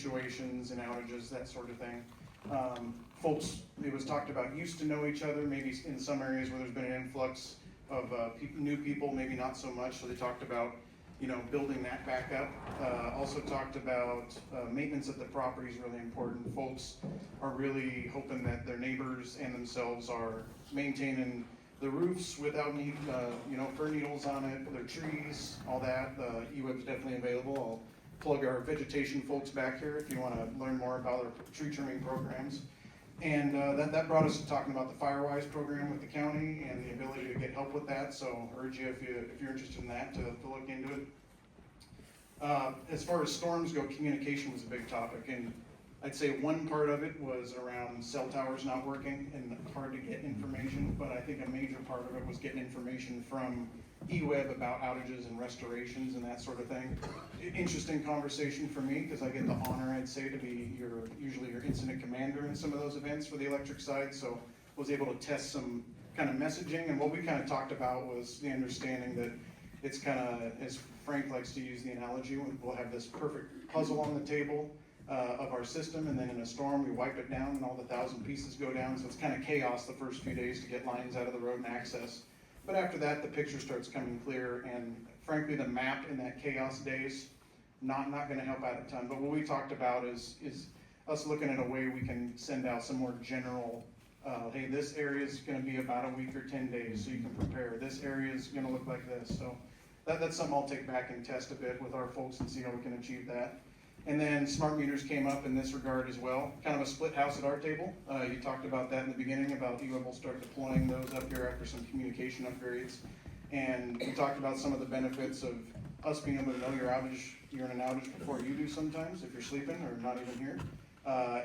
situations and outages, that sort of thing. Folks, it was talked about, used to know each other, maybe in some areas where there's been an influx of new people, maybe not so much, so they talked about, you know, building that back up. Also talked about maintenance of the property is really important. Folks are really hoping that their neighbors and themselves are maintaining the roofs without need, you know, fir needles on it, their trees, all that. EWEB's definitely available. I'll plug our vegetation folks back here if you want to learn more about our tree trimming programs. And that brought us to talking about the Firewise program with the county and the ability to get help with that. So I urge you, if you're interested in that, to look into it. As far as storms go, communication was a big topic, and I'd say one part of it was around cell towers not working and hard to get information, but I think a major part of it was getting information from EWEB about outages and restorations and that sort of thing. Interesting conversation for me, because I get the honor, I'd say, to be usually your incident commander in some of those events for the electric side, so was able to test some kind of messaging, and what we kind of talked about was the understanding that it's kind of, as Frank likes to use the analogy, we'll have this perfect puzzle on the table of our system, and then in a storm we wipe it down and all the 1,000 pieces go down, so it's kind of chaos the first few days to get lines out of the road and access. But after that, the picture starts coming clear, and frankly, the map in that chaos days, not going to help out a ton. But what we talked about is us looking at a way we can send out some more general, hey, this area is going to be about a week or 10 days, so you can prepare. This area is going to look like this. So that's something I'll take back and test a bit with our folks and see how we can achieve that. And then smart meters came up in this regard as well, kind of a split house at our table. You talked about that in the beginning, about EWEB will start deploying those up here after some communication upgrades. And we talked about some of the benefits of us being able to know your outage, you're in an outage before you do sometimes, if you're sleeping or not even here.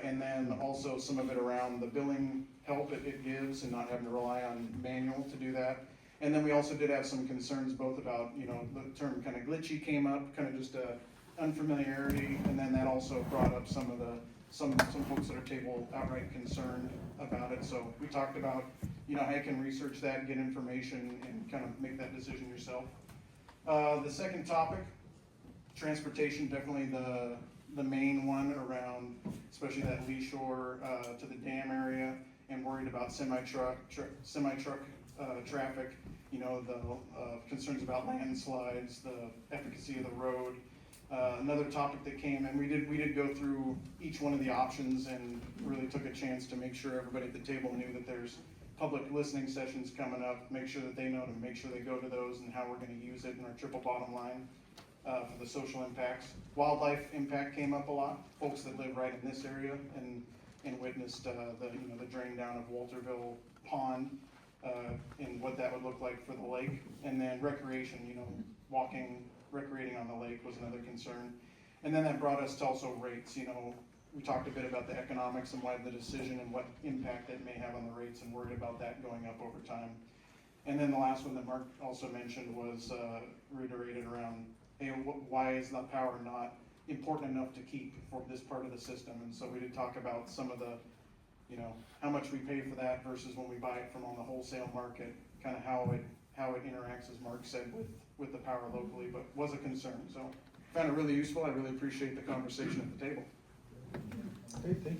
And then also some of it around the billing help it gives and not having to rely on manual to do that. And then we also did have some concerns both about, you know, the term kind of glitchy came up, kind of just unfamiliarity, and then that also brought up some folks at our table outright concerned about it. So we talked about, you know, how you can research that, get information, and kind of make that decision yourself. The second topic, transportation, definitely the main one around, especially that lee shore to the dam area, and worried about semi-truck traffic, you know, the concerns about landslides, the efficacy of the road. Another topic that came, and we did go through each one of the options and really took a chance to make sure everybody at the table knew that there's public listening sessions coming up, make sure that they know to make sure they go to those and how we're going to use it in our triple bottom line for the social impacts. Wildlife impact came up a lot. Folks that live right in this area and witnessed the drain down of Walterville Pond and what that would look like for the lake. And then recreation, you know, recreating on the lake was another concern. And then that brought us to also rates. You know, we talked a bit about the economics and why the decision and what impact it may have on the rates, and worried about that going up over time. And then the last one that Mark also mentioned was reiterated around, hey, why is the power not important enough to keep for this part of the system? And so we did talk about some of the, you know, how much we pay for that versus when we buy it from on the wholesale market, kind of how it interacts, as Mark said, with the power locally, but was a concern. So found it really useful. I really appreciate the conversation at the table. Okay, thank